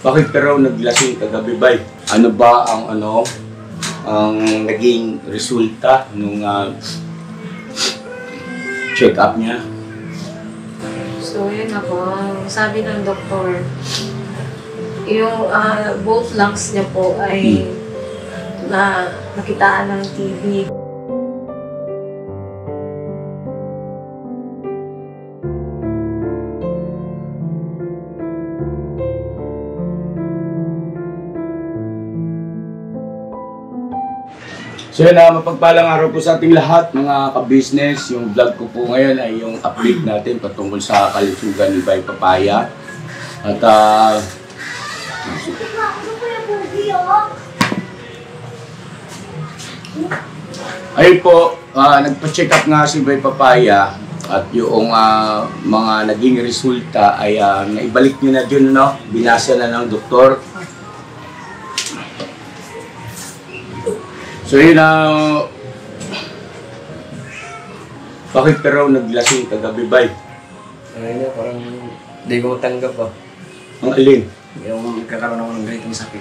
Bakit ka raw naglasing kagabi, bay? Ano ba ang ang naging resulta nung check-up niya? So, yun ako. Sabi ng doktor, yung both lungs niya po ay nakitaan ng TB. So yun, mapagpalang araw po sa ating lahat mga ka-business. Yung vlog ko po ngayon ay yung update natin patungkol sa kalusugan ni Bay Papaya. At ayun po, nagpa-check up nga si Bay Papaya at yung mga naging resulta ay naibalik nyo na dun, no? Binasa na ng doktor. So yun, bakit ka raw naglasing kagabi, bay? Ayun na, parang di ko tanggap pa. Ang alin? Yung kakaroon ako ng ganitong sakit.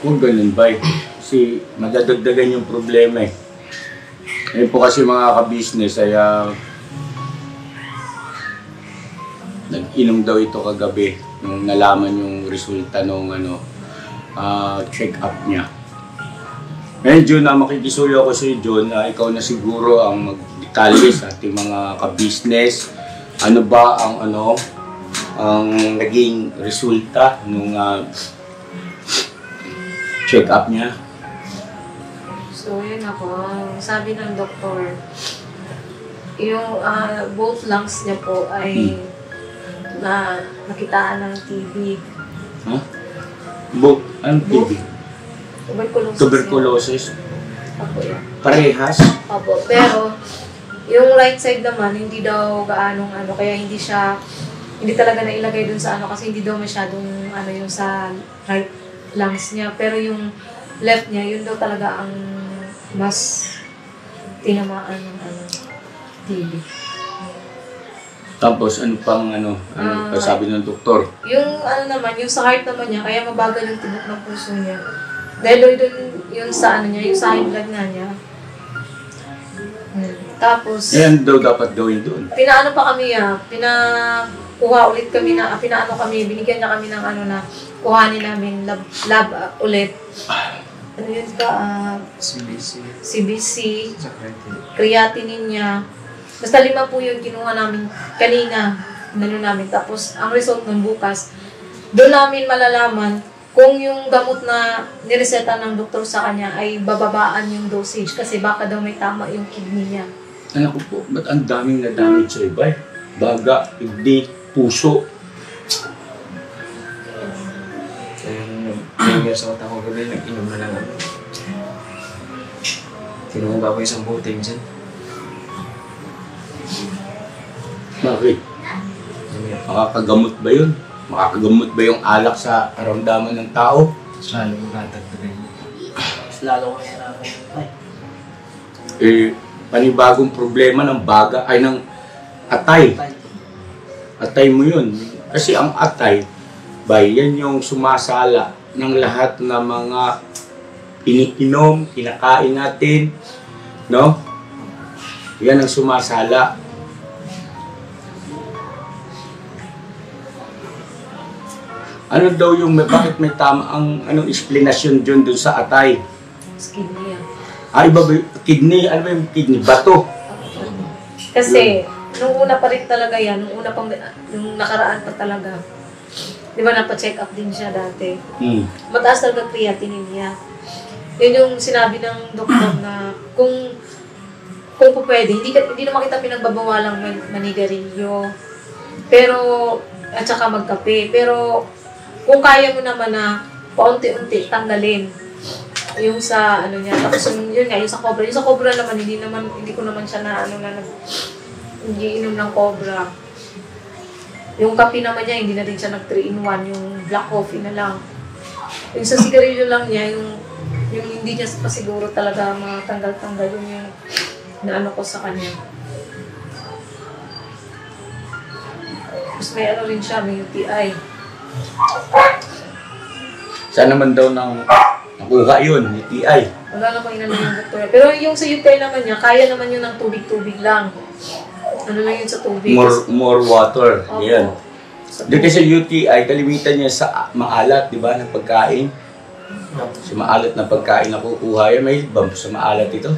Huwag ganun, bay. Kasi madadagdagan yung problema eh. Ayun po kasi mga ka-business ay nag-inom daw ito kagabi nung nalaman yung resulta nung check-up niya. Ngayon, John, makikisuyo ako sa iyo, John, ikaw na siguro ang magdetalye sa ating mga ka-business. Ano ba ang ang naging resulta nung check-up niya? So, yun ako. Sabi ng doktor, yung both lungs niya po ay nakitaan ng TB. Huh? Anong TB? Tuberculosis. Opo, yan. Parehas? Opo, pero yung right side naman, hindi daw gaanong kaya hindi talaga nailagay dun sa kasi hindi daw masyadong yung sa right lungs niya. Pero yung left niya, yun daw talaga ang mas tinamaan ng TB. Tapos ano pang sabi ng doktor? Yung naman, yung sa heart naman niya, kaya mabagal yung tibok ng puso niya. Dahil doon yung sa niya, yung sa high blood nga niya. Tapos ano daw dapat gawin doon? Pinaano pa kami pinakuha ulit kami binigyan niya kami ng kuhanin namin lab ulit. Ano yun ka? CBC, creatinine niya. Basta 5 po yung kinuha namin kanina. Namin. Tapos ang result ng bukas, doon namin malalaman kung yung gamot na nireseta ng doktor sa kanya ay bababaan yung dosage kasi baka daw may tama yung kidney niya. Anak ko po, ba't ang daming nadamage sa iba? Baga, kidney, puso. Yung sa utak ko gabi, nag-inom na lang ako. Tinunga ko isang bote minsan. Bakit? Makakagamot ba yun? Makakagamot ba yung alak sa karamdaman ng tao? Lalo ko katagdagan. Lalo ko nahirapan. Panibagong problema ng baga ay ng atay. Atay mo yun. Kasi ang atay, yan yung sumasala ng lahat ng mga iniinom, kinakain natin, no? Yan ang sumasala. Ano daw yung bakit may tama ang explanation dun sa atay? Kidney yan. Iba ba yung kidney? Ano ba yung kidney? Bato? Kasi, nung una pa rin talaga yan, nung nakaraan pa talaga, di ba napa-check up din siya dati. Mataas talaga creatinine niya. Yun yung sinabi ng doktor na kung po pwede, hindi naman kita pinagbabawalang manigarilyo. Pero, at saka magkape. Pero, kung kaya mo naman na paunti-unti tanggalin yung sa niya. Tapos yun sa cobra. Yung sa cobra naman, hindi ko naman siya hindi inom ng cobra. Yung kape naman niya, hindi na rin siya nag 3-in-1. Yung black coffee na lang. Yung sa sigarilyo lang niya, yung hindi niya pa siguro talaga matanggal-tanggal yung ko sa kanya. Tapos may rin siya, may UTI. Saan naman daw nang nakuha yun, UTI? Wala namang inano yung doktor. Pero yung sa UTI naman niya, kaya naman yun ng tubig-tubig lang. Ano lang yun sa tubig. More water. Opo. Yan. Doon kasi UTI, kalimitan niya sa maalat, di ba, ng pagkain. Sa maalat na pagkain nakukuha yan. May bump sa maalat ito.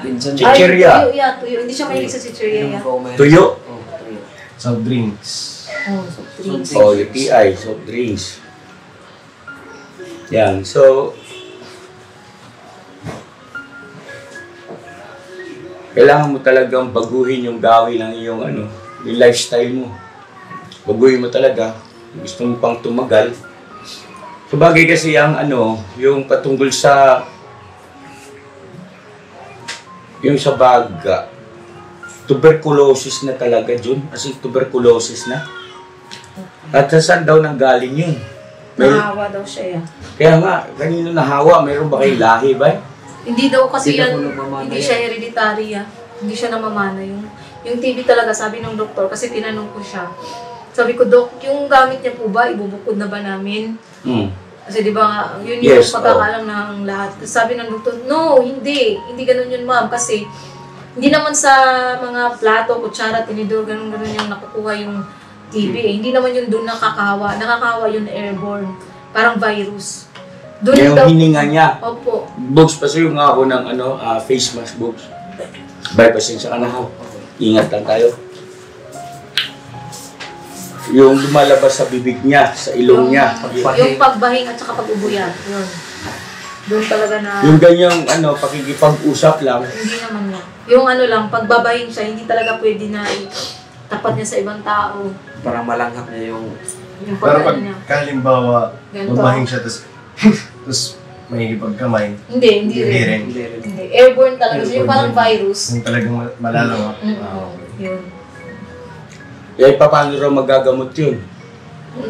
Minsan, Chichirya. Tuyo, yeah, tuyo. Hindi siya mahilig sa chichirya. inom Yeah. po, may- Tuyo. Oh, tuyo. Soft drinks. Oh, soft drinks. O, UTI, soft drinks. Yan. So, kailangan mo talagang baguhin yung gawin ng iyong yung lifestyle mo. Baguhin mo talaga. Gusto mo pang tumagal. Sabagay kasi ang yung patungkol sa yung sa baga, tuberculosis na talaga, Jun. As in, tuberculosis na. At saan daw nang galing yun? Nahawa daw siya yan. Kaya nga, kanino nahawa? Mayroon ba kayong lahi ba? Hindi daw kasi Hindi yan, na po nagmamana hindi yan. siya hereditary. Hindi siya namamana. Yung TB talaga, sabi ng doktor, kasi tinanong ko siya. Sabi ko, Dok, yung gamit niya po ba, ibubukod na ba namin? Kasi di ba, yun yung Yes, pagkakalam ng lahat. Kasi sabi ng doktor, no, hindi. Hindi ganun yun, ma'am. Kasi hindi naman sa mga plato, kutsara, tinidor, ganun-ganun yung nakukuha yung TB. Hindi naman yun doon nakakahawa. Nakakahawa yun airborne. Parang virus. Doon Yung daw- hininga niya. Opo. Bugs, pasuyo nga ako ng face mask, Bugs. Bye, pasensya ka na ha. Ingat lang tayo. Yung lumalabas sa bibig niya, sa ilong niya. Yung pagbahing at saka pag-ubuyat. Yun. Doon talaga na... Yung ganyang pakikipag-usap lang. Hindi naman yan. Yung lang, pagbabahing siya, hindi talaga pwede na tapat niya sa ibang tao. Parang malanghap niya yung... Yung Pero pag pag niya. kalimbawa, Ganito. babahing siya, tapos may pagkamay, Hindi hindi rin. rin. Hindi rin. Hindi. Airborne talaga. So, yung Airborne parang din. virus. Yung talagang malalangat. Yun. Eh, paano raw magagamot yun?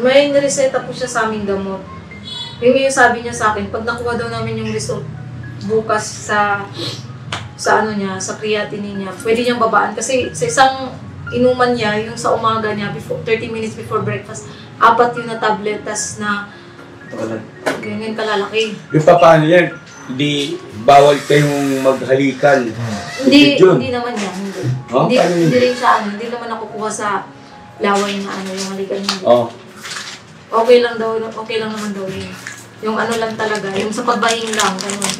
May nireseta po siya sa aming gamot. Yung sabi niya sa akin, pag nakuha daw namin yung result bukas sa niya, sa creatinine niya, pwede niyang babaan. Kasi sa isang inuman niya, yung sa umaga niya, 30 minutes before breakfast, 4 yun na tablet, tas na ganyan kalalaki. Yung paano yan? Hindi, bawal kayong maghalikan. Hindi, Yun. hindi naman yan. Hindi. Oh, Hindi, paano yun? hindi rin siya, hindi naman nakukuha sa laway na yung halikan hindi. Oh. Okay lang naman daw yun. Yung lang talaga, yung sa pagbahing lang, ganun.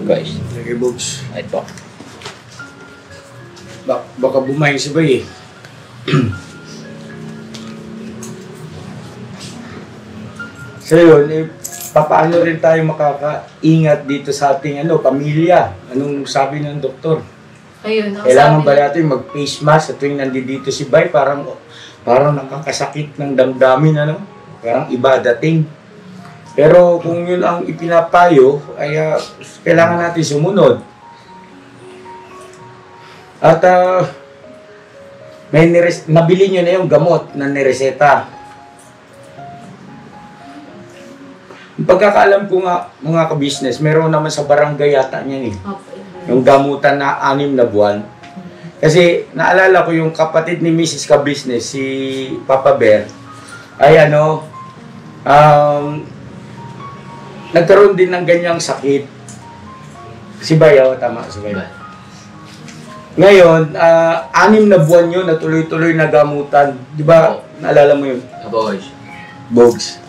Guys, sige, Bugs. Ito. Baka bumayin si Bay eh. So yun, paano rin tayo makakaingat dito sa ating pamilya? Anong sabi ng doktor? Ayun, ang Kailangan sabi ba niya- natin mag-face mask at tuwing nandito si Bay? Parang nakakasakit ng damdamin, Parang iba dating. Pero kung yun ang ipinapayo, ay kailangan natin sumunod. At nabili nyo na yung gamot na nireseta. Yung pagkakaalam ko nga, mga ka-business, meron naman sa barangay yata niyan eh. Okay. Yung gamutan na 6 na buwan. Kasi naalala ko yung kapatid ni Mrs. Ka-business, si Papa Bear, ay nagkaroon din ng ganyang sakit. Si Bayaw, tama, si Bayaw. Ngayon, 6 na buwan yun na tuloy-tuloy na gamutan. Di ba, naalala mo yun? Aboys. Bogs.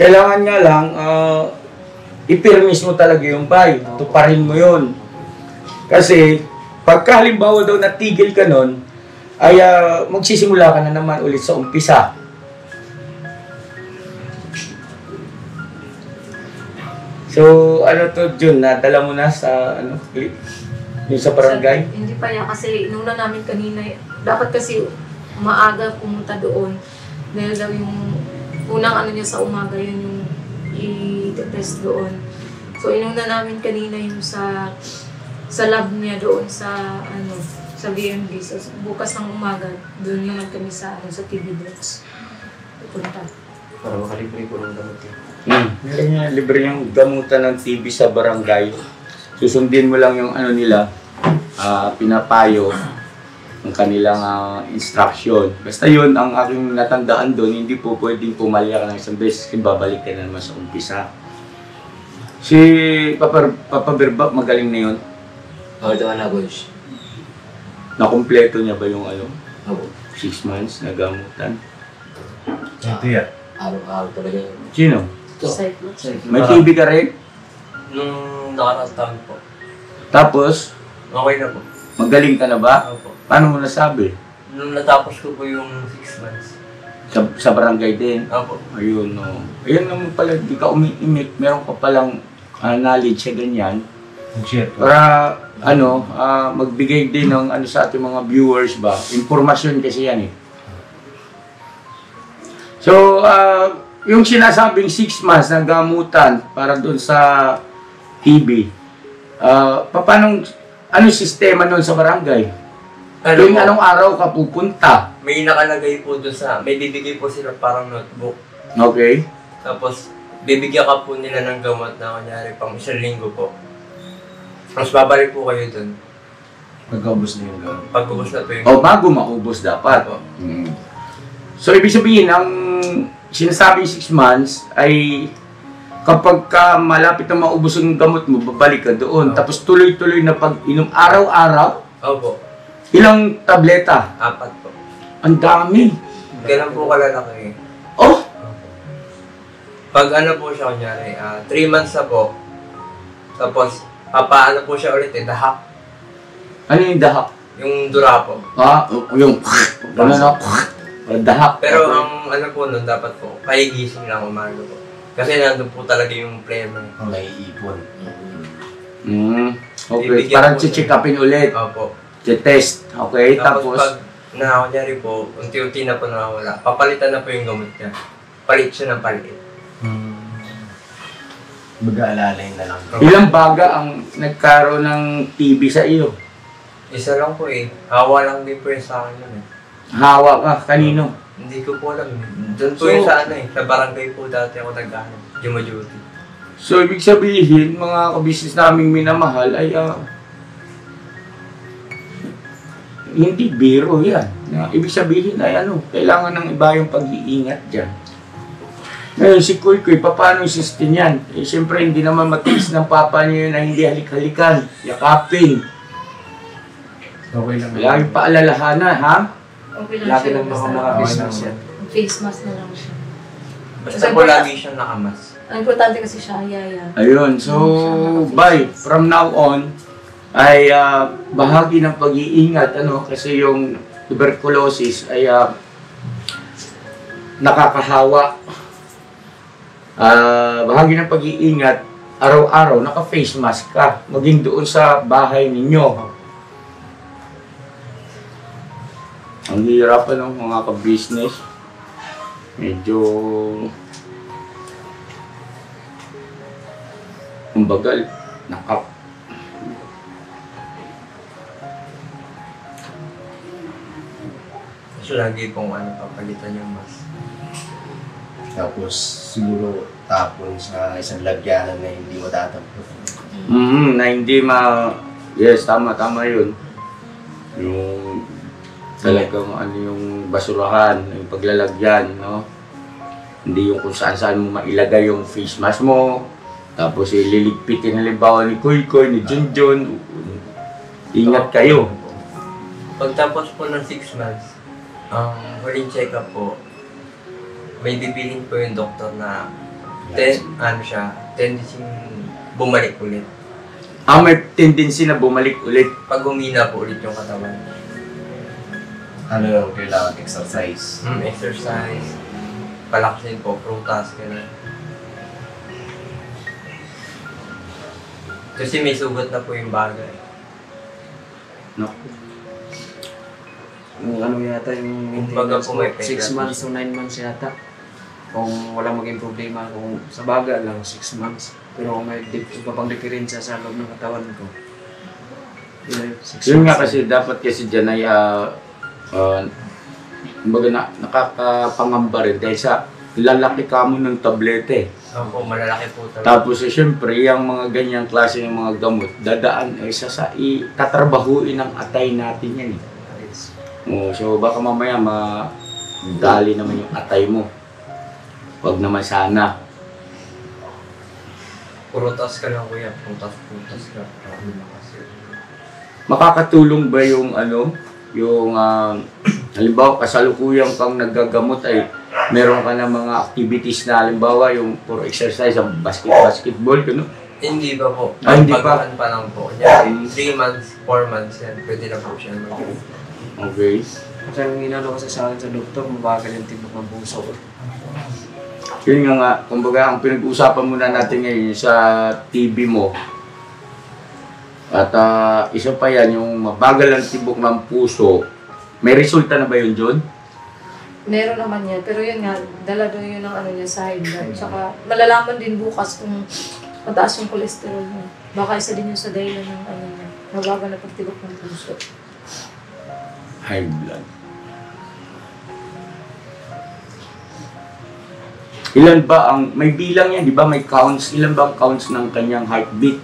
Kailangan nga lang, ipirmis mo talaga yung bay. Tuparin mo yun. Kasi, pagka halimbawa daw natigil ka nun, ay magsisimula ka na naman ulit sa umpisa. So, Jun, nadala mo na sa, yung sa barangay? Hindi pa yan kasi inuna namin kanina. Dapat kasi maaga pumunta doon. Dahil daw yung unang niya sa umaga, yun yung i-test doon. So inuna namin kanina yung sa lab niya doon sa sa BMB. So bukas ng umaga, doon naman kami sa TB Drugs. Pupunta. Para makalibre ko ng gamot yun. Meron nga, libre yung gamutan ng TB sa barangay. Susundin mo lang yung nila, pinapayo. ang kanilang instruction. Basta yun, ang aking natandaan doon, hindi po pwedeng pumalya ka ng isang beses, kasi babalik ka na naman sa umpisa. Si Papa Birba, magaling na yun. Ako ito na, boys. Nakumpleto niya ba yung ano? Ako. 6 months na gamutan? Ito yan. Araw-araw talaga yun. Sino? Cyclops. May TV ka rin? Nung nakaraang taon po. Tapos, Okay na po. magaling ka na ba? Opo. Paano mo nasabi? Nung natapos ko po yung 6 months. Sa barangay din? Opo. Ayun, no. Ayun naman pala, di ka umiimik. Meron ka palang knowledge sa ganyan. Share po. Para, magbigay din ng sa ating mga viewers ba? Impormasyon kasi yan eh. So, yung sinasabing 6 months na gamutan para doon sa TB, paano, anong sistema nun sa barangay? Tuwing po? anong araw ka pupunta? May nakalagay po doon sa, may bibigay po sila parang notebook. Okay? Tapos, bibigyan ka po nila ng gamot na kunyari pang 1 linggo po. Tapos babalik po kayo doon. Pagkaubos na yung gano'n. Pag-ubos na po yung O bago maubos dapat. Opo. So, ibig sabihin, ang sinasabing 6 months ay kapag ka malapit na maubos ang gamot mo, babalik ka doon. Tapos tuloy-tuloy na pag-inom araw-araw. Opo. Ilang tableta? 4 po. Ang dami. Ganun po kalalaki. Oh! Pag ano po siya kunyari, 3 months na po. Tapos, papaano po siya ulit dahak. Ano yung dahak? Yung dura po. Yung dahak. Pero ang ano po nun, dapat po, pahigising lang umaga po. Kasi nandun po talaga yung flavour. May ipon. Okay, Bibigyan parang po check siya. upin ulit. Opo. Test. Okay, tapos pag kunyari po, unti-unti na po nawawala, papalitan na po yung gamot niya. Palit siya ng palit. Mag-aalalay na lang. ilang baga ang nagkaroon ng TB sa iyo? Isa lang po eh. Hawa lang din po yun sa akin yun eh. Hawa ka, kanino? Hindi ko po alam. Doon po So- yun sa ano eh. Sa barangay po dati ako nag-ano. Jumajuti. So, ibig sabihin, mga kabisnes naming minamahal ay hindi biro yan. Ibig sabihin ay kailangan ng iba yung pag-iingat dyan. Ngayon, si Kuy Kuy, paano yung system yan? Eh, siyempre, hindi naman matiis ng papa niya yun na hindi halik-halikan, yakapin. Okay lang. Lagi paalalahanan, ha? Okay lang Lagi siya. lang Basta ako naka-business yan. face mask na lang siya. Basta po lagi siyang nakamas. Ang importante kasi siya, ayaya. Ayun, so, bye. From now on, ay bahagi ng pag-iingat, kasi yung tuberculosis ay nakakahawa. Bahagi ng pag-iingat, araw-araw, naka-face mask ka. Maging doon sa bahay ninyo. Ang hirap mga ka-business. Medyo kumbaga, So lagi pong papalitan yung mask. Tapos siguro tapon sa isang lagyanan na hindi matatapos. na hindi yes, tama yun. Yung talagang yung basurahan, yung paglalagyan, no? Hindi yung kung saan mo mailagay yung face mask mo, tapos ililigpitin halimbawa ni Kuy Kuy, ni Junjun. Ingat kayo. Pagtapos po ng 6 months, ang huling check-up po, may bibilin po yung doktor na tendency bumalik ulit. May tendency na bumalik ulit. Pag humina po ulit yung katawan. Ano yung kailangan exercise? Exercise, palaksin po, prutas, gano'n. Kasi may sugat na po yung bagay. Naku. Ano yata yung Kumbaga maintenance po ko, may 6 months to 9 months yata. Kung walang maging problema, kung sa baga lang 6 months. Pero kung may pang diferensya sa loob ng katawan ko, yun, 6 Yun nga months. kasi dapat kasi dyan ay kumbaga nakakapangamba rin dahil sa lalaki ka mo ng tablete. Opo, malalaki po talaga. Tapos siyempre, yung mga ganyang klase ng mga gamot, dadaan ay tatrabahuin ang atay natin yan eh. Oh, so baka mamaya dali naman yung atay mo. Wag naman sana. Prutas ka lang kuya, prutas ka. Makakatulong ba yung halimbawa kasalukuyang kang naggagamot ay meron ka na mga activities na halimbawa yung for exercise, basketball, gano'n? Hindi pa po. Hindi pa? Pagpagaan pa lang po. Yan, 3 months, 4 months yan. Pwede na po siya. Okay. Kasi ang inano kasi sa akin sa doktor, mabagal yung tibok ng puso ko. Yun nga, kumbaga ang pinag-uusapan muna natin ngayon sa TV mo. At isa pa yan, yung mabagal ang tibok ng puso. May resulta na ba yun, John? Meron naman yan. Pero yun nga, dala doon yun ang niya sa high blood. Tsaka malalaman din bukas kung mataas yung cholesterol niya. Baka isa din yung sa dahilan ng niya. Mabagal na pagtibok ng puso. High blood. Ilan ba may bilang yan, di ba? May counts. Ilan ba ang counts ng kanyang heartbeat?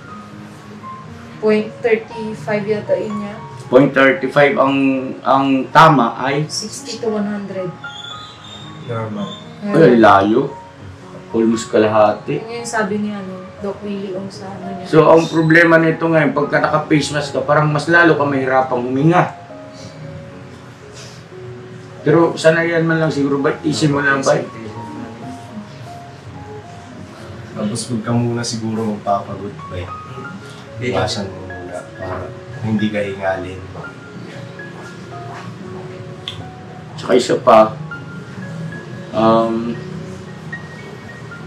0.35 yata yun niya. 0.35 ang tama ay 60 to 100. Normal. ay layo. Almost kalahati. Yun yung sabi ni Doc Willie Ong sa niya. So ang problema nito ngayon, pagka naka-face mask ka, parang mas lalo ka mahirapang huminga. Pero sanayan man lang siguro ba? Isin mo lang ba? Tapos huwag ka muna siguro magpapagod ba eh. Iwasan mo muna para hindi ka hingalin. Tsaka isa pa,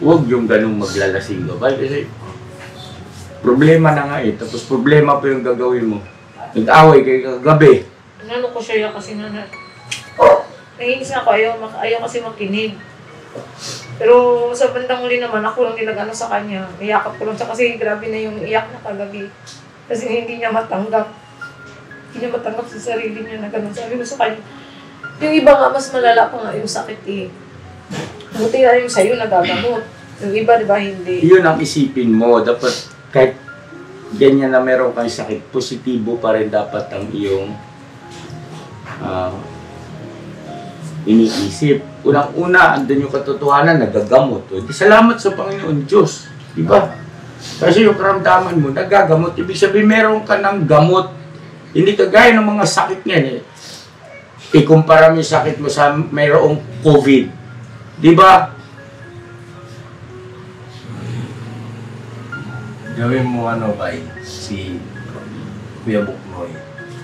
huwag yung ganung maglalasing ka ba? Kasi problema na nga eh. Tapos problema pa yung gagawin mo. Nag-away kayo kagabi. Ano ko siya kasi naiinis na ako, ayaw kasi makinig. Pero sa bandang huli naman, ako lang din nag-ano sa kanya. Iyakap ko lang siya kasi grabe na yung iyak na kagabi. Kasi hindi niya matanggap. Hindi niya matanggap sa sarili niya na gano'n. Sabi ko sa kanya, yung iba nga mas malala pa nga yung sakit eh. Buti na yung sa'yo nagagamot. Yung iba diba hindi. Yun ang isipin mo. Dapat kahit ganyan na meron kang sakit, positibo pa rin dapat ang iyong iniisip. Unang-una, andun yung katotohanan, nagagamot. O, di salamat sa Panginoon Diyos. Diba? Kasi yung karamdaman mo, nagagamot. Ibig sabihin, meron ka ng gamot. Hindi kagaya ng mga sakit niyan eh. Ikumpara mo yung sakit mo sa mayroong COVID. Diba? Gawin mo ba si Kuya Buknoy.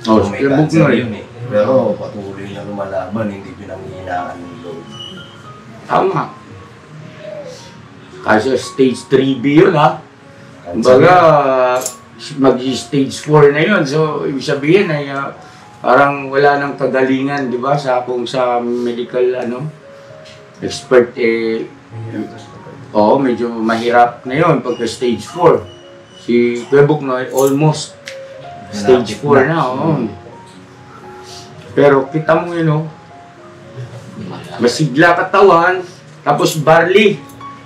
Oh, Kung may Kuya cancer Buknoy. yun eh. Pero patuloy na lumalaban, hindi pinanghihinaan ng load. Tama. Kasi stage 3B yun ha. Kumbaga, mag-stage 4 na yun. So, ibig sabihin ay parang wala nang kagalingan, di ba? Kung sa medical expert medyo mahirap na yun pagka stage 4. Si Kuya Buknoy almost stage 4 na. Pero kita mo yun, masigla katawan, tapos barley.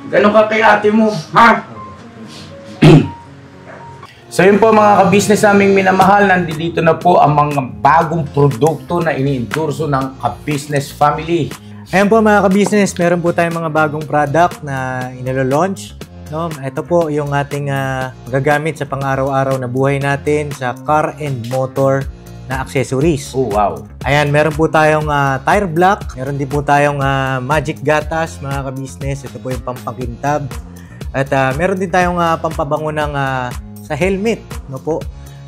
Gano'n ka kay ate mo, ha? So yun po mga ka-business naming minamahal, nandito na po ang mga bagong produkto na ini-endorso ng ka-business family. Ayan po mga ka-business, meron po tayong mga bagong product na inilo-launch. No? Ito po yung ating magagamit sa pang-araw-araw na buhay natin sa car and motor na accessories. Oh, wow. Ayan, meron po tayong tire block, meron din po tayong magic gatas mga ka-business. Ito po yung pampakintab. At meron din tayong pampabango ng sa helmet, no po.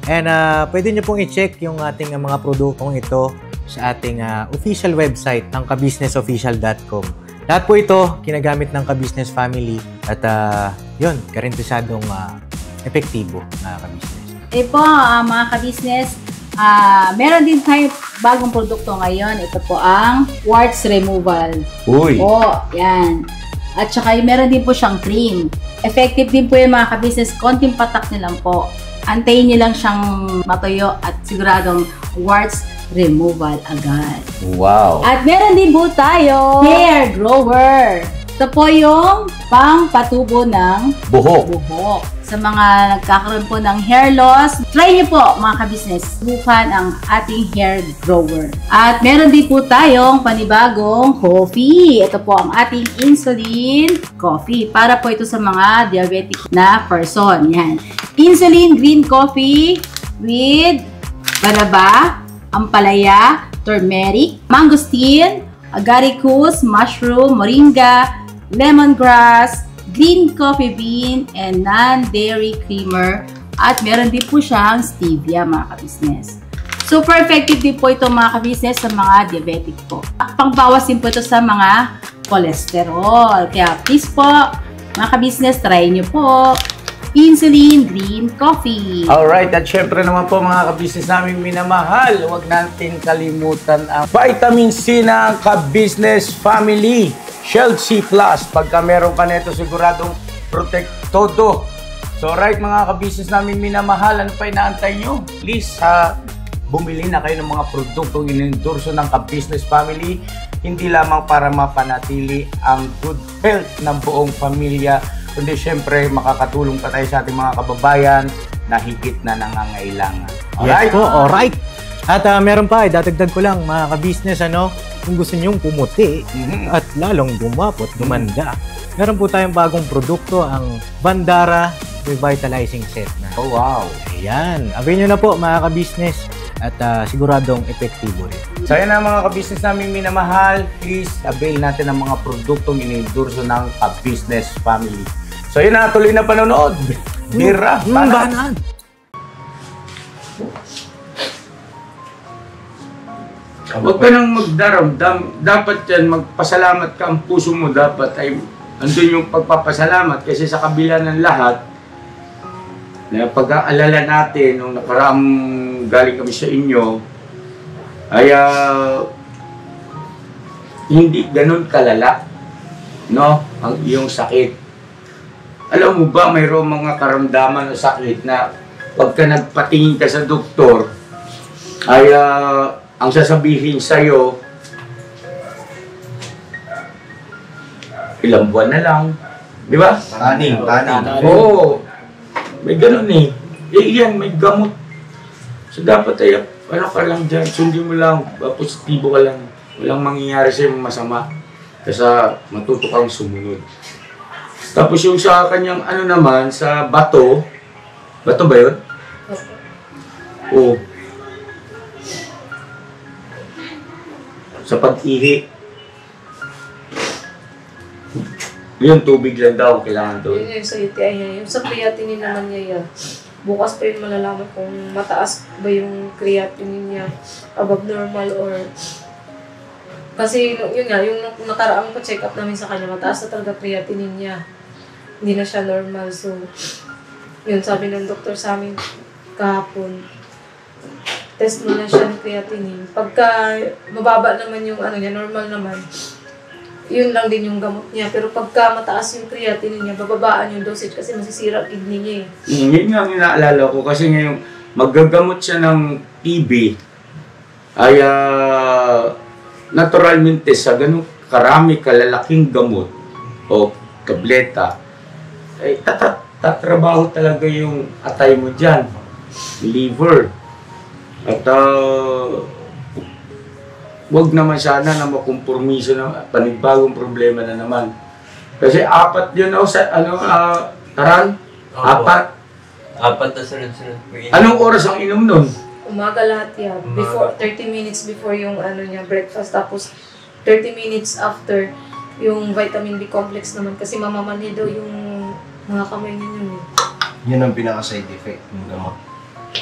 And pwede nyo pong i-check yung ating mga produktong ito sa ating official website ng kabusinessofficial.com. Lahat po ito kinagamit ng ka-business family at yun, garantisadong epektibo na ka-business. Po, mga ka-business, meron din tayo bagong produkto ngayon. Ito po ang warts removal. Uy! Po, yan. At saka meron din po siyang cream. Effective din po yung mga ka-business. Konting patak nyo lang po. Antayin nyo lang siyang matuyo at siguradong warts removal agad. Wow! At meron din po tayo hair grower. Ito po yung pang patubo ng Buhok. buhok. Sa mga nagkakaroon po ng hair loss, try niyo po mga ka-business, subukan ang ating hair grower. At meron din po tayong panibagong coffee. Ito po ang ating insulin coffee. Para po ito sa mga diabetic na person. Yan. Insulin green coffee with balaba, ampalaya, turmeric, mangosteen, agaricus, mushroom, moringa, lemongrass, green coffee bean, and non-dairy creamer. At meron din po siyang stevia mga ka-business. Super effective din po ito mga ka-business sa mga diabetic po. Pangbawas din po ito sa mga cholesterol. Kaya please po mga ka-business, try nyo po insulin green coffee. Alright, at syempre naman po mga ka-business namin minamahal, huwag natin kalimutan ang vitamin C ng ka-business family. Shield C+. Pagka meron ka nito, siguradong protect todo. So right mga ka-business namin minamahal, ano pa inaantay nyo? Please, bumili na kayo ng mga produktong inendorso ng ka-business family. Hindi lamang para mapanatili ang good health ng buong pamilya, kundi syempre makakatulong pa tayo sa ating mga kababayan na higit na nangangailangan. Yes Alright? po, alright. At meron pa, dadagdag ko lang mga ka-business, kung gusto nyong pumuti at lalong gumapot, gumanda, meron po tayong bagong produkto, ang Bandara Revitalizing Set na. Oh wow! Ayan, avail nyo na po mga ka-business at siguradong epektibo rin. So yan ang mga ka-business namin minamahal, please avail natin ang mga produktong inendorso ng ka-business family. So yun na, tuloy na panonood. Bira, banaan. Huwag ka nang magdaramdam. Dapat yan, magpasalamat ka. Ang puso mo dapat ay andun yung pagpapasalamat. Kasi sa kabila ng lahat, na pag-aalala natin, nung nakaraang galing kami sa inyo, ay hindi ganun kalala, no? Ang iyong sakit. Alam mo ba, mayroong mga karamdaman o sakit na pagka nagpatingin ka sa doktor, ay ang sasabihin sa'yo, ilang buwan na lang. Di ba? Taning. Oo. May ganun eh. Yan, may gamot. So dapat ay, ano ka lang dyan, sundin mo lang, positibo ka lang. Walang mangyayari sa'yo masama. Kasi matuto kang sumunod. Tapos yung sa kanyang ano naman, sa bato ba yun? Oo. Sa pag-ihi. Yung tubig lang daw kailangan doon. Yun yung sa UTI niya. Yung sa creatinine naman niya yan. Bukas pa yun malalaman kung mataas ba yung creatinine niya above normal or... Kasi yun nga, yung nakaraang pa-check up namin sa kanya, mataas na talaga creatinine niya. Hindi na siya normal. So, yun sabi ng doktor sa amin kahapon. Test mo na siya ng creatinine. Pagka mababa naman yung ano niya, normal naman, yun lang din yung gamot niya. Pero pagka mataas yung creatinine niya, bababaan yung dosage kasi masisira kidney niya eh. Yun nga ang inaalala ko kasi ngayon maggagamot siya ng TB ay naturalmente sa ganun karami kalalaking gamot o tableta ay tatrabaho talaga yung atay mo dyan, liver. At wag naman sana na makompromiso na panibagong problema na naman. Kasi apat yun sa Taran? Apat? Apat na sunod-sunod po yun. Anong oras ang inom nun? Umaga lahat yan. Before, 30 minutes before yung ano niya, breakfast. Tapos 30 minutes after yung vitamin B complex naman. Kasi mamamani daw yung mga kamay niya yun eh. Yun ang pinaka-side effect ng gamot.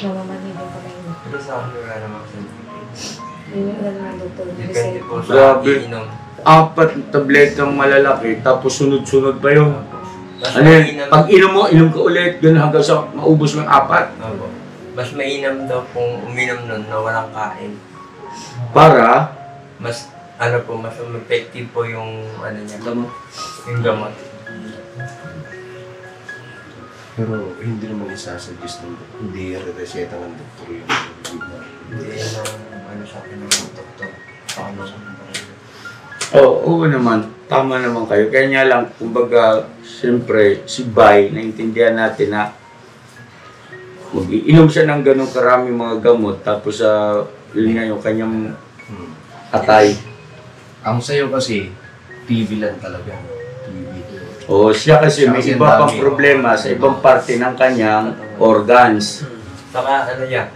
Mamamani daw kamay niya. Pero sa akin wala namang side. Yun yung ano ng doktor. Depende po sa Grabe. iinom. Apat na tabletang malalaki, tapos sunod-sunod ba yun? Mas Ano yun? mainam, Pag inom mo, inom ka ulit, gano'n hanggang sa maubos mo yung apat. Opo. Mas mainam daw kung uminom nun na walang kain. Para, Mas ano po, mas effective po yung ano niya, Gamot. yung gamot. Pero hindi naman isasuggest ng hindi re-reseta ng doktor yung Hindi yan ang ano sa akin ng doktor. Paano sa akin. oo naman, tama naman kayo. Kaya nga lang, kumbaga, siyempre, si Bay, naintindihan natin na mag-iinom siya ng ganong karaming mga gamot, tapos yun nga yung kanyang atay. Ang sa'yo kasi, TV lang talaga. TV. O siya kasi may Kasi iba pang ang dami. problema sa ibang parte ng kanyang organs. Saka ano yan,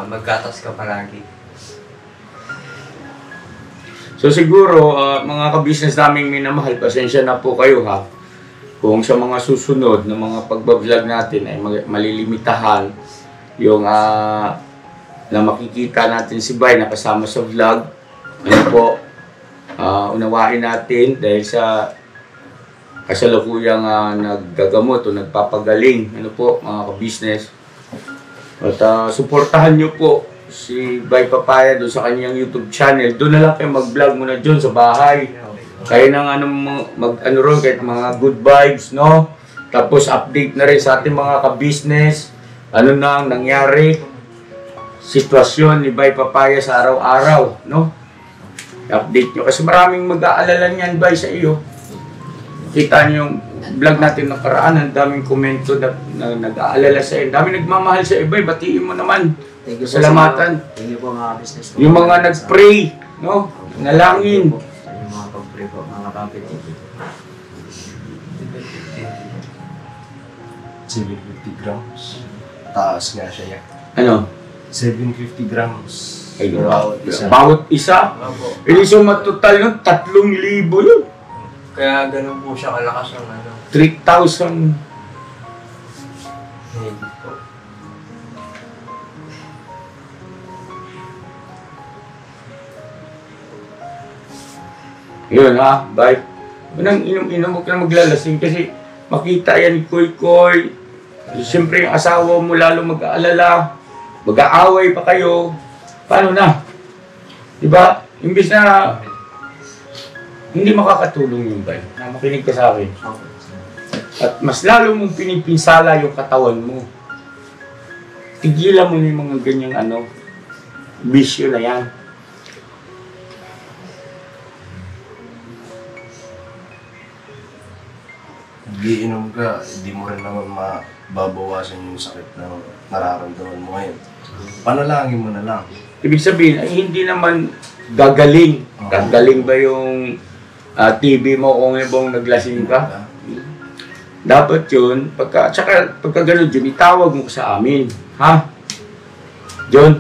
maggatas ka palagi. So siguro, mga ka-business naming minamahal, pasensya na po kayo ha. Kung sa mga susunod na mga pagbablog natin ay malilimitahan yung na makikita natin si Bay na kasama sa vlog. Ano po, unawain natin dahil sa kasalukuyang naggagamot o nagpapagaling. Ano po, mga ka-business. At suportahan nyo po si Bay Papaya doon sa kanyang YouTube channel. Doon na lang kayo mag-vlog muna dyan sa bahay. Kaya nang mag-ano kahit mga good vibes, no? Tapos update na rin sa ating mga ka-business. Ano nang nangyari? Sitwasyon ni Bay Papaya sa araw-araw, no? Update nyo. Kasi maraming mag-aalala niyan, Bay, sa iyo. Kita niyo yung vlog natin nakaraan, ang daming komento na nag-aalala sa iyo. Ang daming nagmamahal sa iyo, Bay. Batiin mo naman. Thank you po Salamatan. Thank you po mga business. Yung mga nag-pray, no? Nalangin. Yung mga pag-pray po, mga kapit. 750 grams. Taas nga siya yan. Ano? 750 grams. Ay, Bawat isa. bawat isa. Opo. Ilisuma total yun, 3,000 yun. Kaya ganun po siya kalakas ng 3,000. hindi po. Yun ha, bye. Unang inom-inom, huwag ka na maglalasing kasi makita yan ni Koy. Siyempre yung asawa mo lalo mag-aalala, mag-aaway pa kayo. Paano na? Diba? Imbis na hindi makakatulong yung bay. Na makinig ka sa akin. At mas lalo mong pinipinsala yung katawan mo. Tigilan mo na yung mga ganyang bisyo na yan. Giinom ka, hindi mo rin naman mababawasan yung sakit na nararamdaman mo ngayon. Panalangin mo na lang. Ibig sabihin, ay hindi naman gagaling. Gagaling ba yung TV mo kung ibang naglasing ka? Dapat yun, tsaka pagka ganun yun, itawag mo sa amin. Ha? John?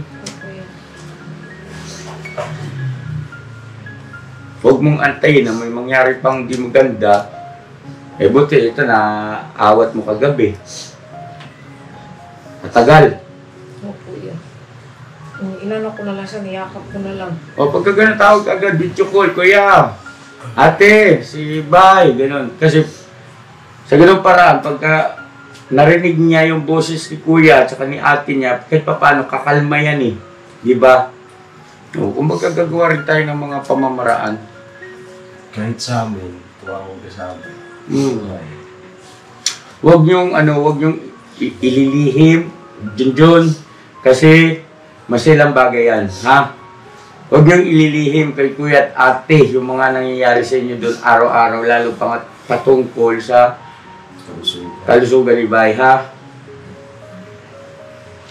Huwag mong antayin na may mangyari pang di maganda. Buti, ito na awat mo kagabi. Matagal. Opo yan. Inano ko na lang siya, niyakap ko na lang. O pagka ganun tawag ka agad, video call, kuya, ate, si Bay, ganun. Kasi sa ganun paraan, pagka narinig niya yung boses ni kuya at saka ni ate niya, kahit pa paano, kakalma yan eh. Di ba? O, kung magkagagawa rin tayo ng mga pamamaraan. Kahit sa amin, tumawag ka sa amin. Huwag niyong ililihim, Junjun, kasi masilang bagay yan, ha? Huwag niyong ililihim kay kuya at ate yung mga nangyayari sa inyo doon araw-araw, lalo patungkol sa kalusugan ni Bay, ha?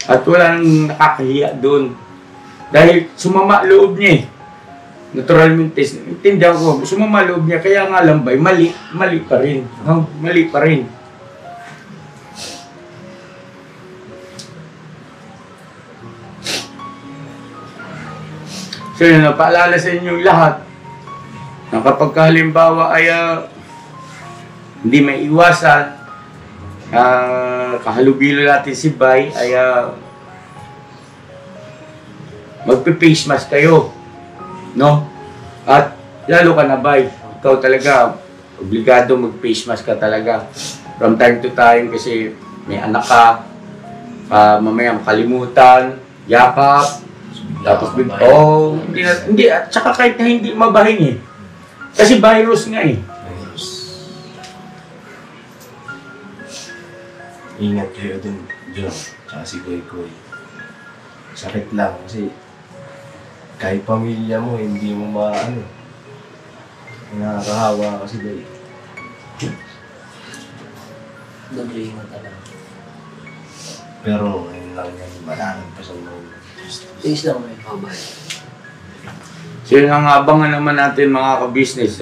At walang nakakahiya doon. Dahil sumama loob niya eh. Naturalmente, intindihan ko, sumama loob niya, kaya nga lang Bay, mali pa rin. Mali pa rin. So yun, paalala sa inyong lahat na kapag halimbawa ay hindi may iwasan, kahalubilo natin si Bay ay magpe-face mask kayo, no? At lalo ka na Bay, ikaw talaga obligado mag-face mask ka talaga from time to time kasi may anak ka, mamaya makalimutan, yakap, tapos hindi, at saka kahit na hindi mabahing eh. Kasi virus nga eh. Ingat kayo din, John, tsaka si Koy. Sakit lang kasi kahit pamilya mo, hindi mo nakakahawa kasi dahil. Doble ingat talaga. Pero ngayon lang yan, malalagpasan mo. Tiis lang may pamay. So yun ang abangan naman natin mga ka-business.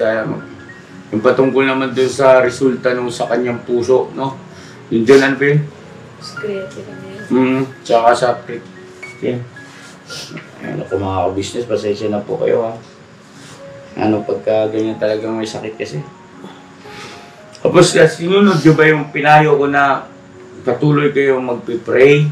Yung patungkol naman dun sa resulta nung sa kanyang puso, no? Yun dyan, ano ba yun? Creative na yun. Tsaka sa okay. Ano ko mga ka-business, pasensya na po kayo ha. Ano pagka ganyan talagang may sakit kasi. Tapos sinunod nyo ba yung pinayo ko na patuloy kayong magpipray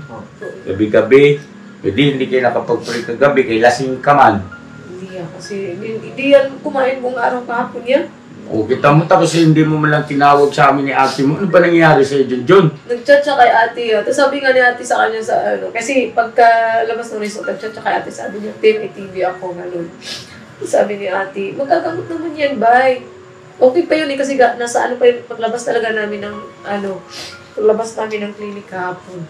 gabi-gabi? Hindi kayo nakapag-pray kagabi, kay lasing ka man. Hindi yan, kasi hindi yan kumain buong araw kahapon yan. O kita mo tapos hindi mo man lang tinawag sa amin ni ate mo. Ano ba nangyayari sa'yo dyan, John? Nag-chat siya kay ate. Tapos sabi nga ni ate sa kanya sa ano. Kasi pagka labas ng resort, nag-chat siya kay ate. Sabi niya, Tim, TV ako ngayon. Sabi ni ate, magagamot naman yan, bye. Okay pa yun eh, kasi nasa ano pa yun, paglabas talaga namin ng ano, paglabas namin ng clinic kahapon.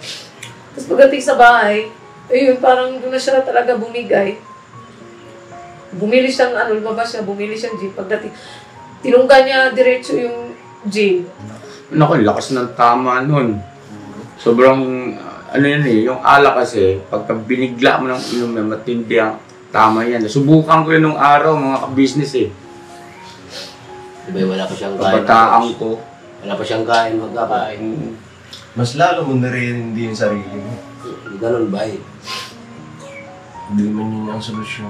Tapos pagdating sa bahay, ayun, parang doon na siya talaga bumigay. Bumili siyang ano, lumabas siya, bumili siyang gin. Pagdating, tinungga niya diretso yung gin. Naku, lakas ng tama nun. Sobrang, ano yan eh, yung alak kasi, pagka binigla mo ng inom na matindi ang tama yan. Subukan ko yun nung araw, mga ka-business eh. Diba, wala pa siyang kain. Kabataan ko. Wala pa siyang kain, magkakain. Mas lalo mo naririnig yung sarili mo. Ganun ba eh? Hindi man yun ang solusyon.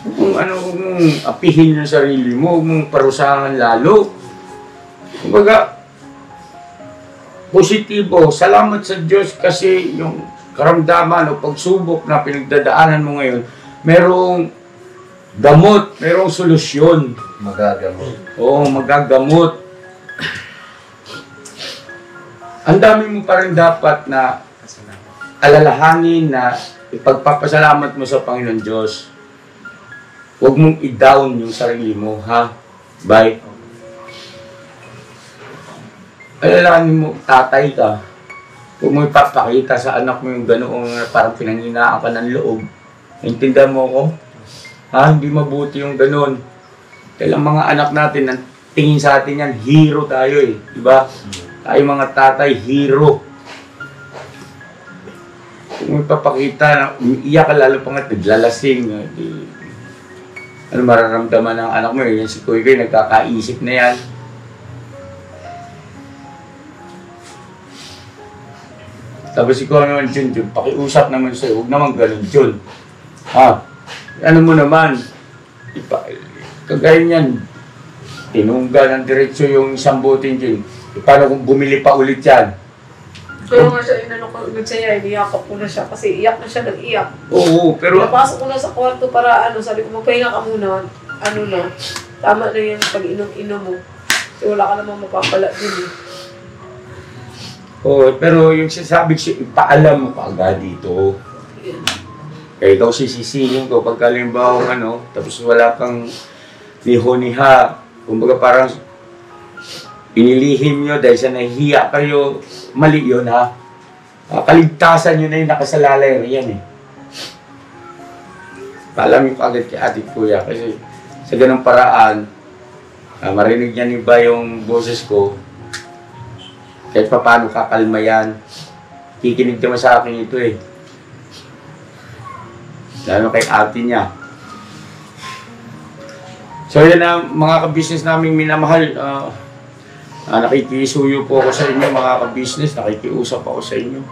Kung ano, huwag mong apihin yung sarili mo, huwag mong parusahan lalo. Kumbaga, positibo, salamat sa Diyos kasi yung karamdaman o pagsubok na pinagdadaanan mo ngayon, merong gamot, merong solusyon. Magagamot. Oo, magagamot. Ang dami mo pa rin dapat na alalahanin na ipagpapasalamat mo sa Panginoon Diyos. Huwag mong i-down yung sarili mo, ha? Bye. Alalahanin mo, tatay ka. Huwag mo ipapakita sa anak mo yung ganoong parang pinanghinaan ka ng loob. Intindihan mo ko? Ha? Hindi mabuti yung ganoon. Kailang mga anak natin, ang tingin sa atin yan, hero tayo eh. Diba? Tayo mga tatay, hero. Kung may papakita na umiiyak ka lalo pa nga, naglalasing. Ano mararamdaman ng anak mo? Yan si Kuya Kuya, nagkakaisip na yan. Tapos ikaw naman, Jun, pakiusap naman sa'yo. Huwag naman ganun, Jun. Ha? Ano mo naman? Kagaya niyan, tinungga ng diretsyo yung isang butin, Jun. Paano kung bumili pa ulit yan? Kaya nga siya, inano ko ulit siya, iniyakap ko na siya kasi iyak na siya, nag-iyak. Oo, pero... Napasok ko na sa kwarto para sabi ko, magpahinga ka muna, na, tama na yung pag-inom-inom mo. Kasi wala ka namang mapapala din eh. Oo, pero yung sinasabi ko, ipaalam mo ka agad dito. Kaya ikaw sisisihin ko pag kalimbaw tapos wala kang niho-niha. Kumbaga parang inilihim nyo dahil sa nahihiya kayo, mali yun ha. Kaligtasan nyo na yung nakasalalay riyan eh. Paalam ko agad kay ate kuya kasi sa ganung paraan, marinig niya ni ba yung boses ko, kahit pa paano kakalma yan. Kikinig naman sa akin ito eh. Lalo kay ate niya. So yan na mga ka-business naming minamahal. Nakikisuyo po ako sa inyo mga ka-business. Nakikiusap ako sa inyo.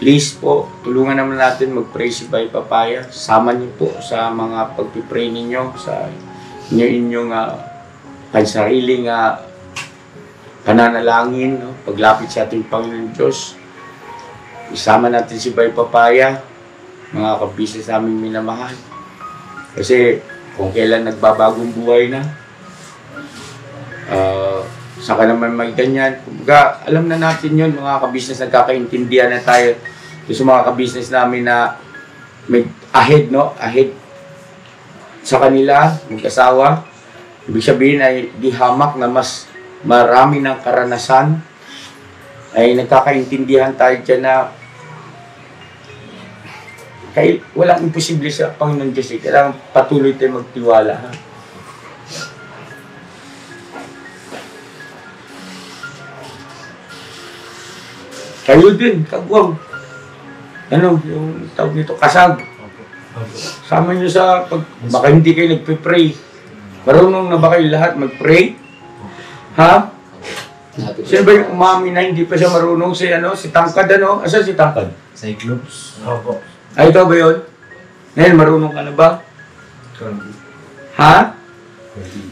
Please po, tulungan naman natin mag-pray si Bay Papaya. Sama niyo po sa mga pagpipray ninyo sa inyong pansariling pananalangin, no? Paglapit sa ating Panginoon Diyos. Isama natin si Bay Papaya, mga ka-business namin minamahal. Kasi kung kailan nagbabagong buhay na, saka naman may ganyan. Kumbaga, alam na natin yun, mga ka-business, nagkakaintindihan na tayo sa mga ka-business namin na may ahead, no? Ahead sa kanila, mag-asawa. Ibig sabihin ay di hamak na mas marami ng karanasan. Ay nagkakaintindihan tayo dyan na walang imposible sa Panginoon Diyos. Kailangan patuloy tayo magtiwala. Ha? Kayo din, kagwang. Ano, yung tawag nito, kasag. Sama nyo sa, baka hindi kayo nagpe-pray. Marunong na ba kayo lahat mag-pray? Ha? Sino ba yung umami na hindi pa siya marunong? Si Tangkad, ano? Asa si Tangkad? Cyclops. Opo. Ay, ito ba yun? Ngayon, marunong ka na ba? Ha?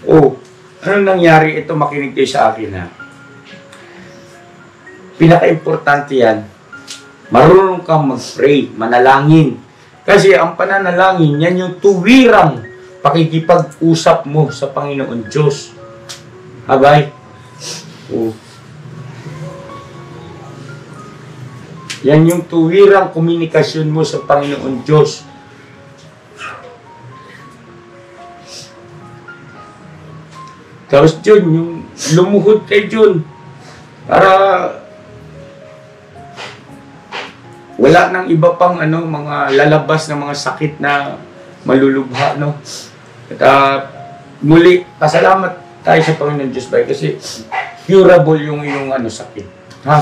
Oh, anong nangyari? Ito, makinig kayo sa akin, ha? Pinaka-importante yan, marunong kang mag-pray, manalangin. Kasi ang pananalangin, yan yung tuwirang pakikipag-usap mo sa Panginoon Diyos. Abay? Oh. Yan yung tuwirang komunikasyon mo sa Panginoon Diyos. Tapos dyan, yung lumuhod kayo dyan. Para wala nang iba pang mga lalabas na mga sakit na malulubha, no? At muli, pasalamat tayo sa Panginoon Diyos ba? Kasi curable yung iyong sakit. Ha?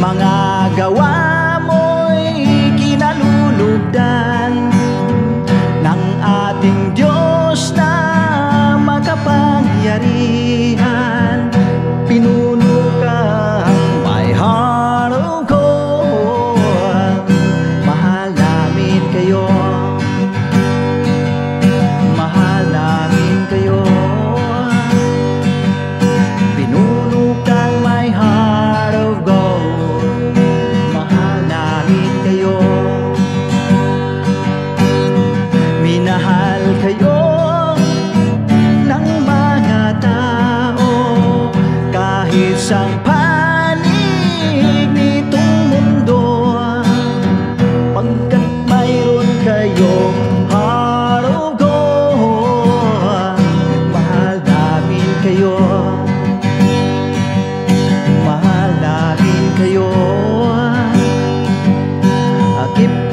Mga gawa mo'y If